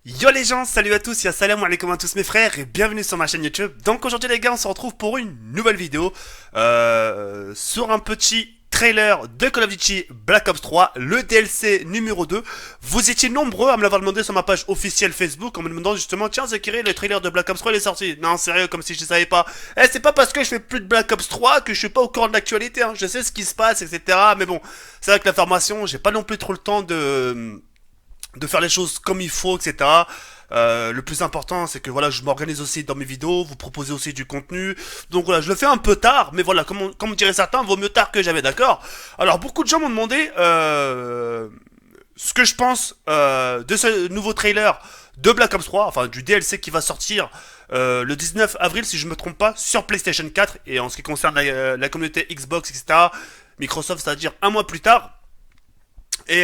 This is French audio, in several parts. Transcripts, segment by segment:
Yo les gens, salut à tous, ya salam alaikum à tous mes frères et bienvenue sur ma chaîne YouTube. Donc aujourd'hui les gars, on se retrouve pour une nouvelle vidéo sur un petit trailer de Call of Duty Black Ops 3, le DLC numéro 2. Vous étiez nombreux à me l'avoir demandé sur ma page officielle Facebook en me demandant justement, tiens Zekiri, le trailer de Black Ops 3 il est sorti. Non sérieux, comme si je ne savais pas. C'est pas parce que je fais plus de Black Ops 3 que je suis pas au courant de l'actualité, hein. Je sais ce qui se passe, etc. Mais bon, c'est vrai que l'information, j'ai pas non plus trop le temps de faire les choses comme il faut, etc. Le plus important, c'est que voilà, je m'organise aussi dans mes vidéos, vous proposez aussi du contenu. Donc voilà, je le fais un peu tard, mais voilà, comme diraient certains, vaut mieux tard que jamais, d'accord. Alors beaucoup de gens m'ont demandé ce que je pense de ce nouveau trailer de Black Ops 3, enfin du DLC qui va sortir le 19 avril, si je me trompe pas, sur PlayStation 4. Et en ce qui concerne la communauté Xbox, etc., Microsoft, c'est-à-dire un mois plus tard. Et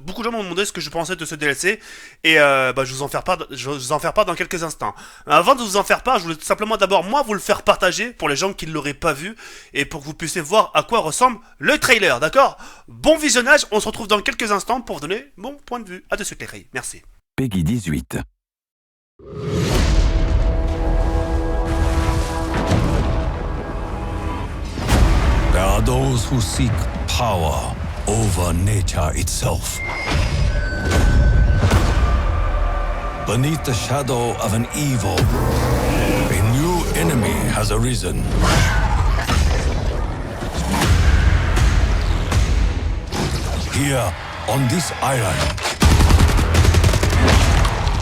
beaucoup de gens m'ont demandé ce que je pensais de ce DLC et je vous en faire part, dans quelques instants. Avant de vous en faire part, je voulais tout simplement d'abord moi vous le faire partager pour les gens qui ne l'auraient pas vu et pour que vous puissiez voir à quoi ressemble le trailer, d'accord? Bon visionnage, on se retrouve dans quelques instants pour vous donner mon point de vue. À de suite les filles, merci. Peggy 18. There are those who seek power over nature itself. Beneath the shadow of an evil, a new enemy has arisen. Here on this island,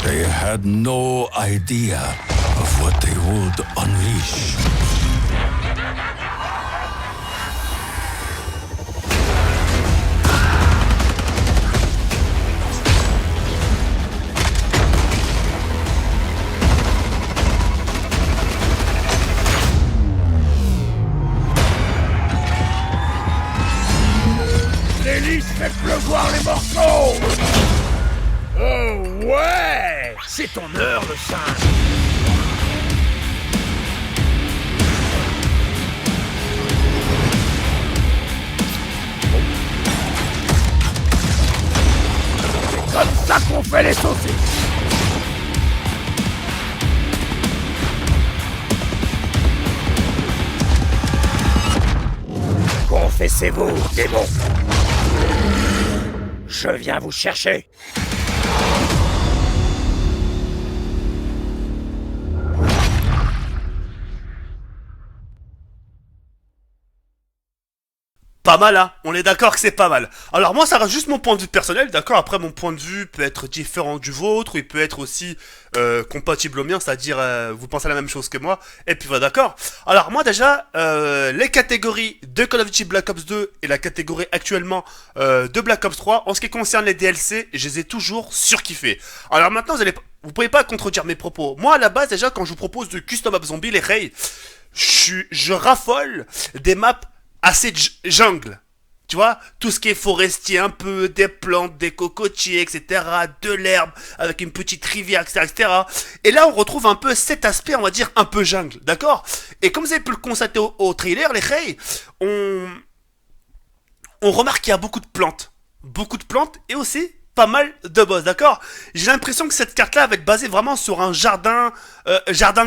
they had no idea of what they would unleash. L'hélice fait pleuvoir les morceaux. Oh ouais, c'est ton heure le singe. C'est comme ça qu'on fait les saucisses. Confessez-vous, démon. Je viens vous chercher. Pas mal, hein. On est d'accord que c'est pas mal. Alors moi, ça reste juste mon point de vue personnel, d'accord. Après, mon point de vue peut être différent du vôtre, ou il peut être aussi compatible au mien, c'est-à-dire vous pensez la même chose que moi. Et puis voilà, d'accord. Alors moi déjà, les catégories de Call of Duty Black Ops 2 et la catégorie actuellement de Black Ops 3, en ce qui concerne les DLC, je les ai toujours surkiffés. Alors maintenant, vous pouvez pas contredire mes propos. Moi, à la base, déjà, quand je vous propose de custom map zombie, les rails, je raffole des maps assez jungle. Tu vois, tout ce qui est forestier, un peu des plantes, des cocotiers, etc., de l'herbe, avec une petite rivière, etc., etc. Et là, on retrouve un peu cet aspect, on va dire, un peu jungle, d'accord? Et comme vous avez pu le constater au trailer, les Rey, on remarque qu'il y a beaucoup de plantes, et aussi pas mal de boss, d'accord? J'ai l'impression que cette carte-là va être basée vraiment sur un jardin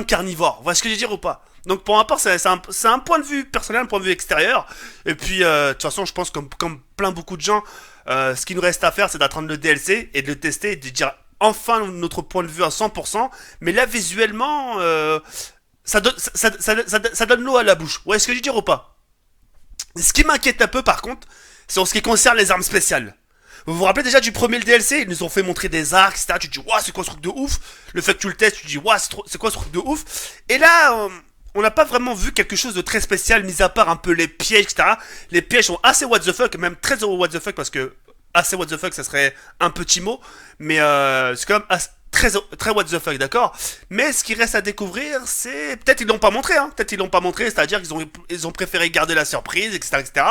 carnivore. Vous voyez ce que je veux dire ou pas? Donc pour ma part, c'est un point de vue personnel, un point de vue extérieur. Et puis, de toute façon, je pense comme plein beaucoup de gens, ce qu'il nous reste à faire, c'est d'attendre le DLC et de le tester et de dire enfin notre point de vue à 100%. Mais là, visuellement, ça donne l'eau à la bouche. Vous voyez ce que je veux dire ou pas? Ce qui m'inquiète un peu, par contre, c'est en ce qui concerne les armes spéciales. Vous vous rappelez déjà du premier DLC? Ils nous ont fait montrer des arcs, etc. Tu te dis, waouh, c'est quoi ce truc de ouf? Le fait que tu le testes, tu te dis, waouh, c'est quoi ce truc de ouf? Et là, on n'a pas vraiment vu quelque chose de très spécial, mis à part un peu les pièges, etc. Les pièges sont assez what the fuck, même très what the fuck, parce que assez what the fuck, ça serait un petit mot, mais c'est quand même très what the fuck, d'accord. Mais ce qui reste à découvrir, c'est peut-être ils l'ont pas montré, hein. Peut-être ils l'ont pas montré, c'est-à-dire qu'ils ont préféré garder la surprise, etc., etc.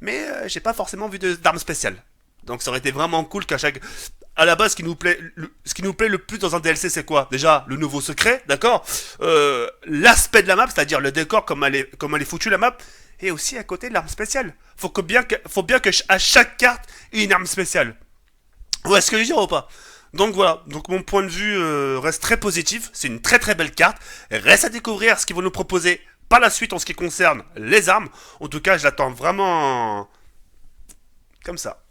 Mais j'ai pas forcément vu d'armes spéciales. Donc ça aurait été vraiment cool qu'à chaque... À la base, ce qui nous plaît le plus dans un DLC, c'est quoi? Déjà, le nouveau secret, d'accord. L'aspect de la map, c'est-à-dire le décor, comme elle est foutue la map. Et aussi à côté de l'arme spéciale. Faut bien que à chaque carte, il y ait une arme spéciale. Ouais, est-ce que je veux dire ou pas? Donc voilà, donc mon point de vue reste très positif, c'est une très très belle carte, reste à découvrir ce qu'ils vont nous proposer par la suite en ce qui concerne les armes. En tout cas, je l'attends vraiment comme ça.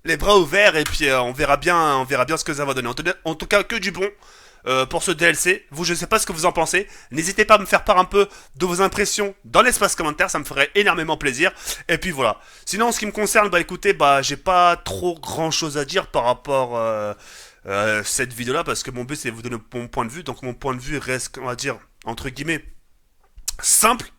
Les bras ouverts et puis on verra bien ce que ça va donner. En tout cas, que du bon pour ce DLC. Vous, je sais pas ce que vous en pensez. N'hésitez pas à me faire part un peu de vos impressions dans l'espace commentaire, ça me ferait énormément plaisir. Et puis voilà. Sinon, en ce qui me concerne, bah écoutez, bah j'ai pas trop grand chose à dire par rapport à cette vidéo-là parce que mon but c'est de vous donner mon point de vue. Donc mon point de vue reste, on va dire, entre guillemets, simple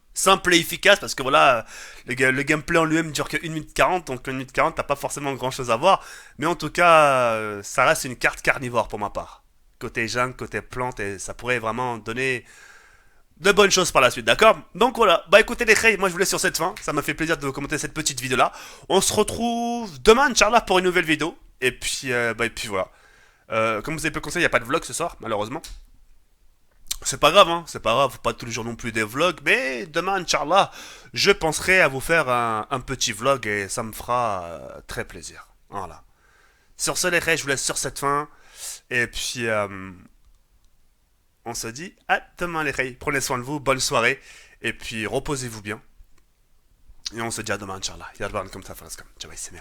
et efficace parce que voilà, le gameplay en lui-même dure que 1 minute 40, donc 1 minute 40 t'as pas forcément grand chose à voir, mais en tout cas ça reste une carte carnivore pour ma part. Côté jungle, côté plante, et ça pourrait vraiment donner de bonnes choses par la suite, d'accord? Donc voilà, bah écoutez les crayes, moi je vous laisse sur cette fin, ça m'a fait plaisir de vous commenter cette petite vidéo là. On se retrouve demain, Inch'Allah, pour une nouvelle vidéo, et puis voilà. Comme vous avez pu le conseiller, il n'y a pas de vlog ce soir, malheureusement. C'est pas grave, hein, c'est pas grave, pas tous les jours non plus des vlogs, mais demain, Inch'Allah, je penserai à vous faire un petit vlog et ça me fera très plaisir. Voilà. Sur ce, les rêves, je vous laisse sur cette fin. Et puis, on se dit à demain, les rêves. Prenez soin de vous, bonne soirée. Et puis, reposez-vous bien. Et on se dit à demain, Inch'Allah. Y'a comme ça, ciao, c'est